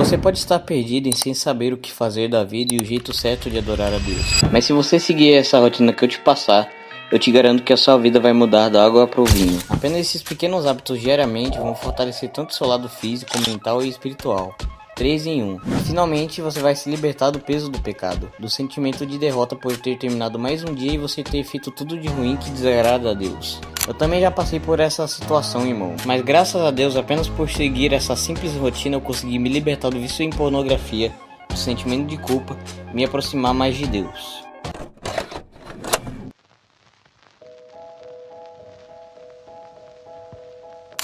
Você pode estar perdido e sem saber o que fazer da vida e o jeito certo de adorar a Deus. Mas se você seguir essa rotina que eu te passar, eu te garanto que a sua vida vai mudar da água para o vinho. Apenas esses pequenos hábitos diariamente vão fortalecer tanto o seu lado físico, mental e espiritual. 3 em 1. Finalmente você vai se libertar do peso do pecado, do sentimento de derrota por ter terminado mais um dia e você ter feito tudo de ruim que desagrada a Deus. Eu também já passei por essa situação, irmão, mas graças a Deus, apenas por seguir essa simples rotina eu consegui me libertar do vício em pornografia, do sentimento de culpa, me aproximar mais de Deus.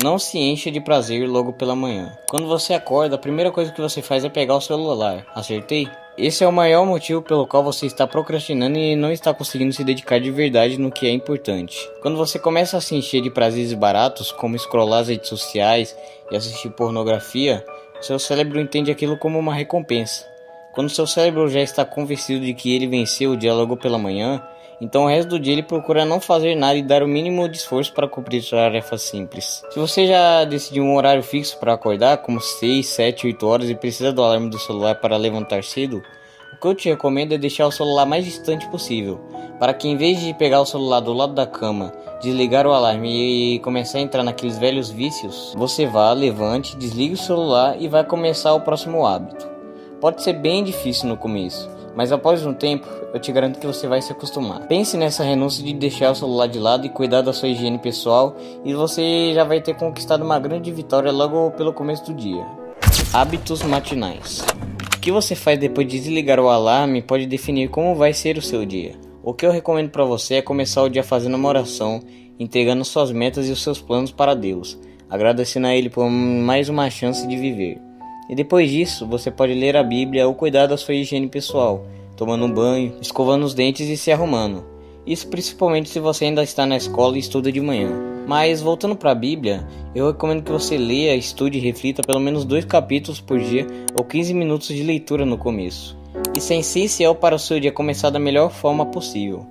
Não se encha de prazer logo pela manhã. Quando você acorda, a primeira coisa que você faz é pegar o celular. Acertei? Esse é o maior motivo pelo qual você está procrastinando e não está conseguindo se dedicar de verdade no que é importante. Quando você começa a se encher de prazeres baratos, como scrollar as redes sociais e assistir pornografia, seu cérebro entende aquilo como uma recompensa. Quando seu cérebro já está convencido de que ele venceu o dia logo pela manhã, então o resto do dia ele procura não fazer nada e dar o mínimo de esforço para cumprir tarefas simples. Se você já decidiu um horário fixo para acordar, como 6, 7, 8 horas e precisa do alarme do celular para levantar cedo, o que eu te recomendo é deixar o celular mais distante possível, para que em vez de pegar o celular do lado da cama, desligar o alarme e começar a entrar naqueles velhos vícios, você vá, levante, desligue o celular e vai começar o próximo hábito. Pode ser bem difícil no começo, mas após um tempo, eu te garanto que você vai se acostumar. Pense nessa renúncia de deixar o celular de lado e cuidar da sua higiene pessoal e você já vai ter conquistado uma grande vitória logo pelo começo do dia. Hábitos matinais. O que você faz depois de desligar o alarme pode definir como vai ser o seu dia. O que eu recomendo para você é começar o dia fazendo uma oração, entregando suas metas e os seus planos para Deus, agradecendo a Ele por mais uma chance de viver. E depois disso, você pode ler a Bíblia ou cuidar da sua higiene pessoal, tomando um banho, escovando os dentes e se arrumando. Isso principalmente se você ainda está na escola e estuda de manhã. Mas voltando para a Bíblia, eu recomendo que você leia, estude e reflita pelo menos 2 capítulos por dia ou 15 minutos de leitura no começo. Isso é essencial para o seu dia começar da melhor forma possível.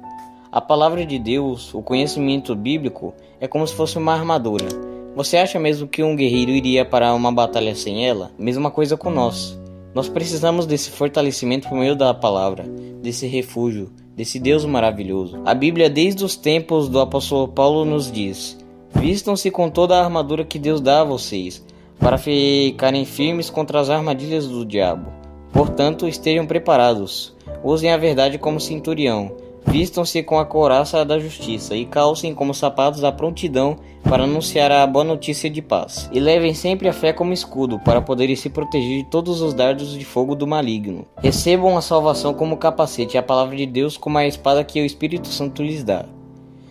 A palavra de Deus, o conhecimento bíblico, é como se fosse uma armadura. Você acha mesmo que um guerreiro iria para uma batalha sem ela? Mesma coisa com nós. Nós precisamos desse fortalecimento por meio da palavra, desse refúgio, desse Deus maravilhoso. A Bíblia, desde os tempos do apóstolo Paulo, nos diz: vistam-se com toda a armadura que Deus dá a vocês, para ficarem firmes contra as armadilhas do diabo. Portanto, estejam preparados. Usem a verdade como cinturão. Vistam-se com a couraça da justiça e calcem como sapatos da prontidão para anunciar a boa notícia de paz. E levem sempre a fé como escudo para poderem se proteger de todos os dardos de fogo do maligno. Recebam a salvação como capacete e a palavra de Deus como a espada que o Espírito Santo lhes dá.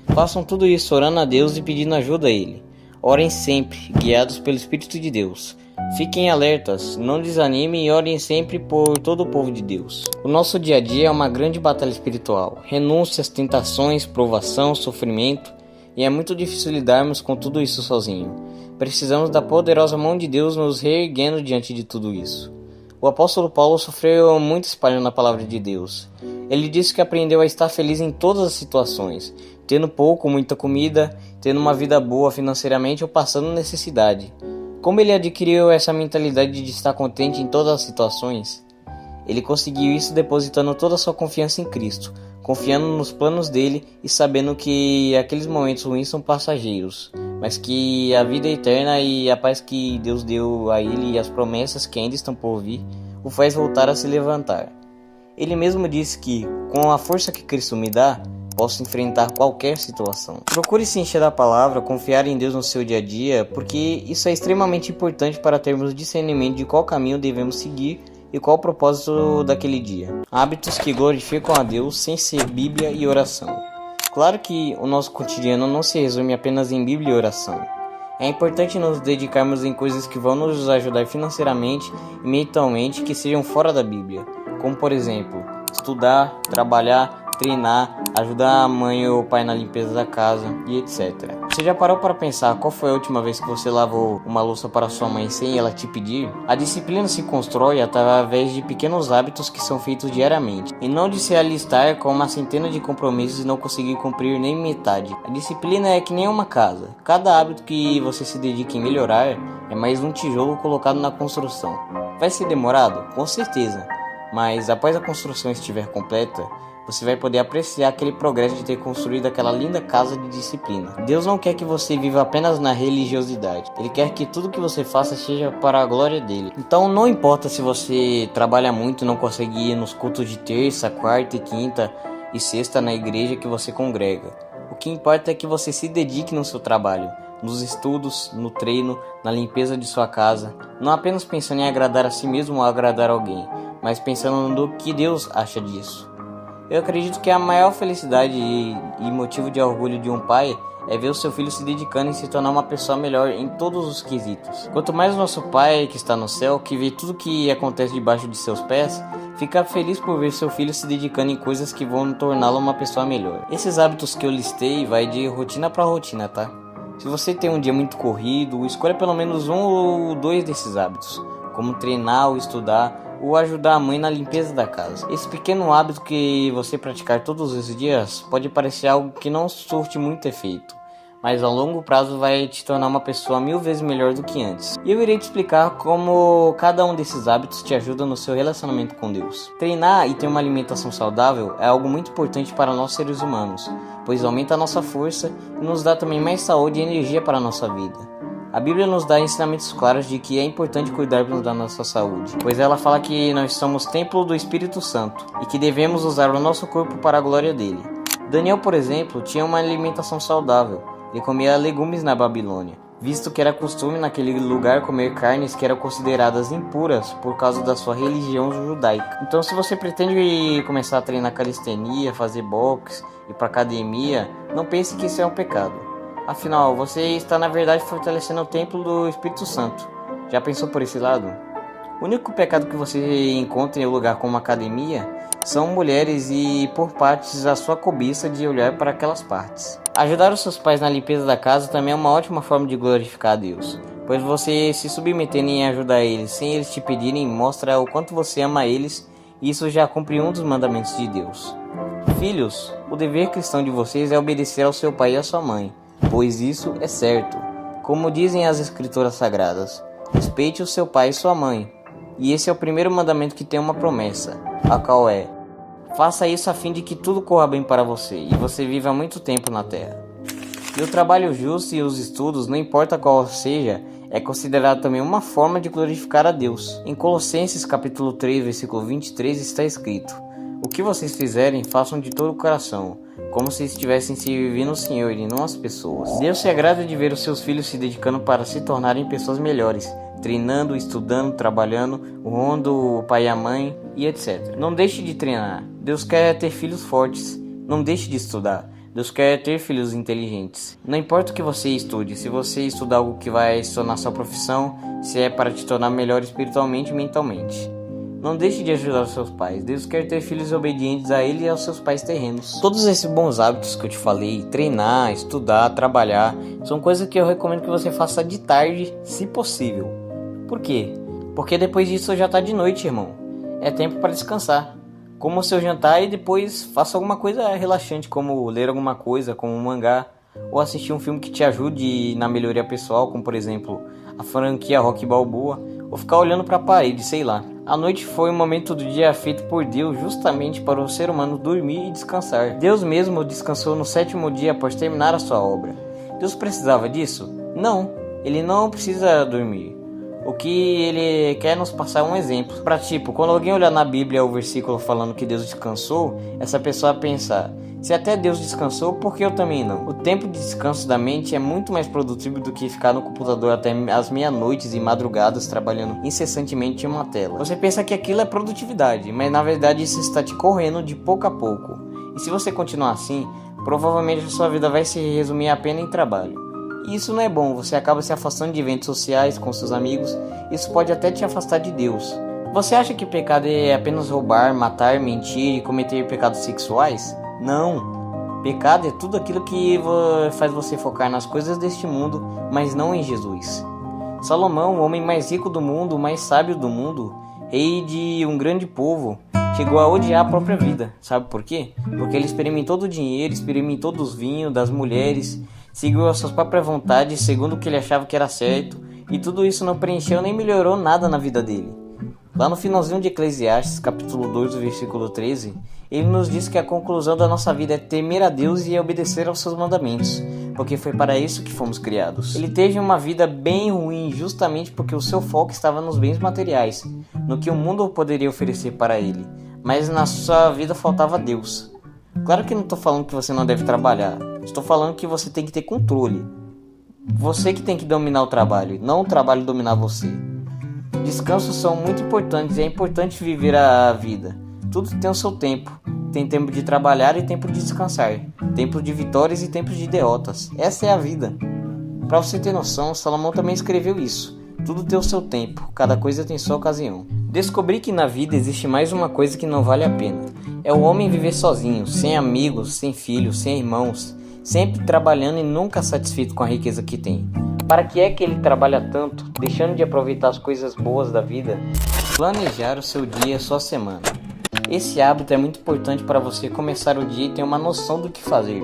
Façam tudo isso orando a Deus e pedindo ajuda a Ele. Orem sempre, guiados pelo Espírito de Deus. Fiquem alertas, não desanimem e orem sempre por todo o povo de Deus. O nosso dia a dia é uma grande batalha espiritual. Renúncias, tentações, provação, sofrimento. E é muito difícil lidarmos com tudo isso sozinho. Precisamos da poderosa mão de Deus nos reerguendo diante de tudo isso. O apóstolo Paulo sofreu muito espalhando a palavra de Deus. Ele disse que aprendeu a estar feliz em todas as situações, tendo pouco, muita comida, tendo uma vida boa financeiramente ou passando necessidade. Como ele adquiriu essa mentalidade de estar contente em todas as situações? Ele conseguiu isso depositando toda a sua confiança em Cristo, confiando nos planos dele e sabendo que aqueles momentos ruins são passageiros, mas que a vida eterna e a paz que Deus deu a ele e as promessas que ainda estão por vir o faz voltar a se levantar. Ele mesmo disse que, com a força que Cristo me dá, posso enfrentar qualquer situação. Procure se encher da palavra, confiar em Deus no seu dia a dia, porque isso é extremamente importante para termos discernimento de qual caminho devemos seguir e qual o propósito daquele dia. Hábitos que glorificam a Deus sem ser Bíblia e oração. Claro que o nosso cotidiano não se resume apenas em Bíblia e oração. É importante nos dedicarmos em coisas que vão nos ajudar financeiramente e mentalmente que sejam fora da Bíblia, como por exemplo, estudar, trabalhar, treinar, ajudar a mãe ou o pai na limpeza da casa e etc. Você já parou para pensar qual foi a última vez que você lavou uma louça para sua mãe sem ela te pedir? A disciplina se constrói através de pequenos hábitos que são feitos diariamente, e não de se alistar com uma centena de compromissos e não conseguir cumprir nem metade. A disciplina é que nem uma casa. Cada hábito que você se dedica em melhorar é mais um tijolo colocado na construção. Vai ser demorado? Com certeza. Mas após a construção estiver completa, você vai poder apreciar aquele progresso de ter construído aquela linda casa de disciplina. Deus não quer que você viva apenas na religiosidade. Ele quer que tudo que você faça seja para a glória dele. Então não importa se você trabalha muito e não consegue ir nos cultos de terça, quarta e quinta e sexta na igreja que você congrega. O que importa é que você se dedique no seu trabalho, nos estudos, no treino, na limpeza de sua casa, não apenas pensando em agradar a si mesmo ou agradar alguém, mas pensando no que Deus acha disso. Eu acredito que a maior felicidade e motivo de orgulho de um pai é ver o seu filho se dedicando e se tornar uma pessoa melhor em todos os quesitos. Quanto mais o nosso pai que está no céu, que vê tudo que acontece debaixo de seus pés, fica feliz por ver seu filho se dedicando em coisas que vão torná-lo uma pessoa melhor. Esses hábitos que eu listei vai de rotina para rotina, tá? Se você tem um dia muito corrido, escolha pelo menos um ou dois desses hábitos, como treinar ou estudar, ou ajudar a mãe na limpeza da casa. Esse pequeno hábito que você praticar todos os dias pode parecer algo que não surte muito efeito, mas a longo prazo vai te tornar uma pessoa 1000 vezes melhor do que antes. E eu irei te explicar como cada um desses hábitos te ajuda no seu relacionamento com Deus. Treinar e ter uma alimentação saudável é algo muito importante para nós seres humanos, pois aumenta a nossa força e nos dá também mais saúde e energia para a nossa vida. A Bíblia nos dá ensinamentos claros de que é importante cuidarmos da nossa saúde, pois ela fala que nós somos templo do Espírito Santo e que devemos usar o nosso corpo para a glória dele. Daniel, por exemplo, tinha uma alimentação saudável. Ele comia legumes na Babilônia, visto que era costume naquele lugar comer carnes que eram consideradas impuras por causa da sua religião judaica. Então, se você pretende começar a treinar calistenia, fazer boxe, ir para academia, não pense que isso é um pecado. Afinal, você está na verdade fortalecendo o templo do Espírito Santo. Já pensou por esse lado? O único pecado que você encontra em um lugar como academia são mulheres e por partes a sua cobiça de olhar para aquelas partes. Ajudar os seus pais na limpeza da casa também é uma ótima forma de glorificar a Deus, pois você se submetendo em ajudar eles sem eles te pedirem mostra o quanto você ama eles, e isso já cumpre um dos mandamentos de Deus. Filhos, o dever cristão de vocês é obedecer ao seu pai e à sua mãe, pois isso é certo. Como dizem as escrituras sagradas, respeite o seu pai e sua mãe. E esse é o primeiro mandamento que tem uma promessa, a qual é: faça isso a fim de que tudo corra bem para você e você viva muito tempo na terra. E o trabalho justo e os estudos, não importa qual seja, é considerado também uma forma de glorificar a Deus. Em Colossenses capítulo 3, versículo 23 está escrito: o que vocês fizerem, façam de todo o coração, como se estivessem servindo o Senhor e não as pessoas. Deus se agrada de ver os seus filhos se dedicando para se tornarem pessoas melhores, treinando, estudando, trabalhando, honrando o pai e a mãe e etc. Não deixe de treinar. Deus quer ter filhos fortes. Não deixe de estudar. Deus quer ter filhos inteligentes. Não importa o que você estude, se você estudar algo que vai se tornar sua profissão, se é para te tornar melhor espiritualmente e mentalmente. Não deixe de ajudar os seus pais. Deus quer ter filhos obedientes a Ele e aos seus pais terrenos. Todos esses bons hábitos que eu te falei, treinar, estudar, trabalhar, são coisas que eu recomendo que você faça de tarde, se possível. Por quê? Porque depois disso já tá de noite, irmão. É tempo para descansar. Coma o seu jantar e depois faça alguma coisa relaxante, como ler alguma coisa, como um mangá, ou assistir um filme que te ajude na melhoria pessoal, como por exemplo a franquia Rocky Balboa, ou ficar olhando para a parede, sei lá. A noite foi um momento do dia feito por Deus justamente para o ser humano dormir e descansar. Deus mesmo descansou no 7º dia após terminar a sua obra. Deus precisava disso? Não, ele não precisa dormir. O que ele quer nos passar é um exemplo. Para quando alguém olhar na Bíblia o versículo falando que Deus descansou, essa pessoa pensar: se até Deus descansou, por que eu também não? O tempo de descanso da mente é muito mais produtivo do que ficar no computador até as meia-noites e madrugadas trabalhando incessantemente em uma tela. Você pensa que aquilo é produtividade, mas na verdade isso está te correndo de pouco a pouco. E se você continuar assim, provavelmente a sua vida vai se resumir apenas em trabalho. E isso não é bom, você acaba se afastando de eventos sociais com seus amigos, isso pode até te afastar de Deus. Você acha que pecado é apenas roubar, matar, mentir e cometer pecados sexuais? Não. Pecado é tudo aquilo que faz você focar nas coisas deste mundo, mas não em Jesus. Salomão, o homem mais rico do mundo, o mais sábio do mundo, rei de um grande povo, chegou a odiar a própria vida. Sabe por quê? Porque ele experimentou do dinheiro, experimentou dos vinhos, das mulheres, seguiu as suas próprias vontades segundo o que ele achava que era certo, e tudo isso não preencheu nem melhorou nada na vida dele. Lá no finalzinho de Eclesiastes, capítulo 2, versículo 13, ele nos diz que a conclusão da nossa vida é temer a Deus e obedecer aos seus mandamentos, porque foi para isso que fomos criados. Ele teve uma vida bem ruim justamente porque o seu foco estava nos bens materiais, no que o mundo poderia oferecer para ele, mas na sua vida faltava Deus. Claro que não estou falando que você não deve trabalhar, estou falando que você tem que ter controle. Você que tem que dominar o trabalho, não o trabalho dominar você. Descansos são muito importantes e é importante viver a vida. Tudo tem o seu tempo. Tem tempo de trabalhar e tempo de descansar. Tempo de vitórias e tempo de derrotas. Essa é a vida. Para você ter noção, Salomão também escreveu isso. Tudo tem o seu tempo, cada coisa tem sua ocasião. Descobri que na vida existe mais uma coisa que não vale a pena. É o homem viver sozinho, sem amigos, sem filhos, sem irmãos, sempre trabalhando e nunca satisfeito com a riqueza que tem. Para que é que ele trabalha tanto, deixando de aproveitar as coisas boas da vida? Planejar o seu dia e a sua semana. Esse hábito é muito importante para você começar o dia e ter uma noção do que fazer.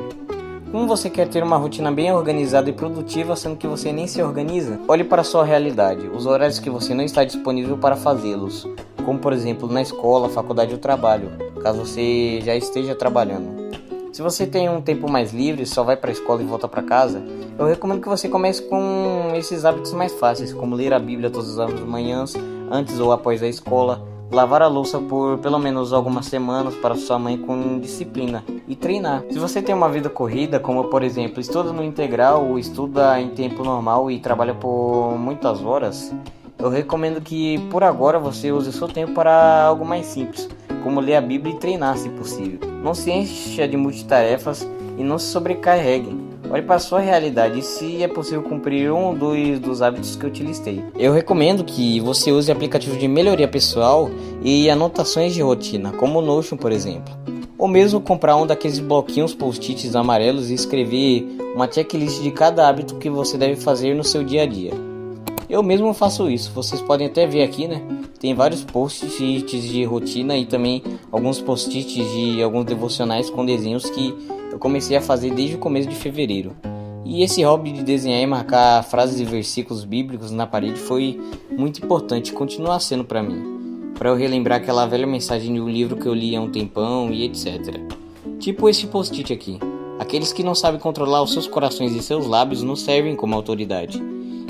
Como você quer ter uma rotina bem organizada e produtiva, sendo que você nem se organiza? Olhe para a sua realidade, os horários que você não está disponível para fazê-los, como por exemplo na escola, faculdade ou trabalho, caso você já esteja trabalhando. Se você tem um tempo mais livre, só vai para a escola e volta para casa, eu recomendo que você comece com esses hábitos mais fáceis, como ler a Bíblia todas as manhãs, antes ou após a escola, lavar a louça por pelo menos algumas semanas para sua mãe com disciplina e treinar. Se você tem uma vida corrida, como por exemplo estuda no integral ou estuda em tempo normal e trabalha por muitas horas, eu recomendo que por agora você use o seu tempo para algo mais simples, como ler a Bíblia e treinar se possível. Não se encha de multitarefas e não se sobrecarregue. Olhe para a sua realidade e se é possível cumprir um ou dois dos hábitos que eu te listei. Eu recomendo que você use aplicativos de melhoria pessoal e anotações de rotina, como o Notion, por exemplo. Ou mesmo comprar um daqueles bloquinhos post-its amarelos e escrever uma checklist de cada hábito que você deve fazer no seu dia a dia. Eu mesmo faço isso, vocês podem até ver aqui, né? Tem vários post-its de rotina e também alguns post-its de alguns devocionais com desenhos que eu comecei a fazer desde o começo de fevereiro. E esse hobby de desenhar e marcar frases e versículos bíblicos na parede foi muito importante e continua sendo para mim, para eu relembrar aquela velha mensagem de um livro que eu li há um tempão e etc. Tipo esse post-it aqui: aqueles que não sabem controlar os seus corações e seus lábios não servem como autoridade.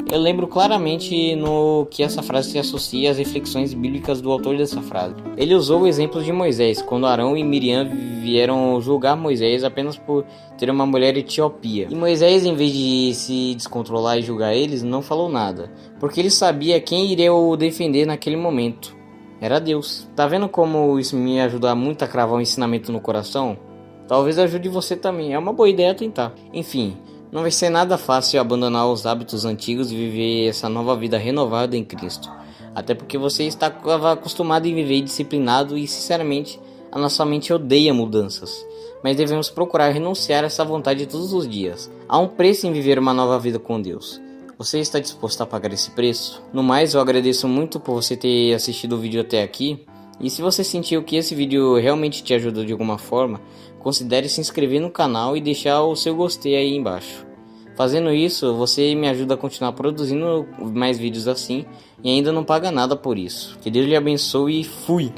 Eu lembro claramente no que essa frase se associa às reflexões bíblicas do autor dessa frase. Ele usou o exemplo de Moisés, quando Arão e Miriam vieram julgar Moisés apenas por ter uma mulher etiópia. E Moisés, em vez de se descontrolar e julgar eles, não falou nada, porque ele sabia quem iria o defender naquele momento. Era Deus. Tá vendo como isso me ajuda muito a cravar um ensinamento no coração? Talvez ajude você também, é uma boa ideia tentar. Enfim, não vai ser nada fácil abandonar os hábitos antigos e viver essa nova vida renovada em Cristo. Até porque você está acostumado em viver disciplinado e, sinceramente, a nossa mente odeia mudanças. Mas devemos procurar renunciar a essa vontade todos os dias. Há um preço em viver uma nova vida com Deus. Você está disposto a pagar esse preço? No mais, eu agradeço muito por você ter assistido o vídeo até aqui. E se você sentiu que esse vídeo realmente te ajudou de alguma forma, considere se inscrever no canal e deixar o seu gostei aí embaixo. Fazendo isso, você me ajuda a continuar produzindo mais vídeos assim e ainda não paga nada por isso. Que Deus lhe abençoe e fui!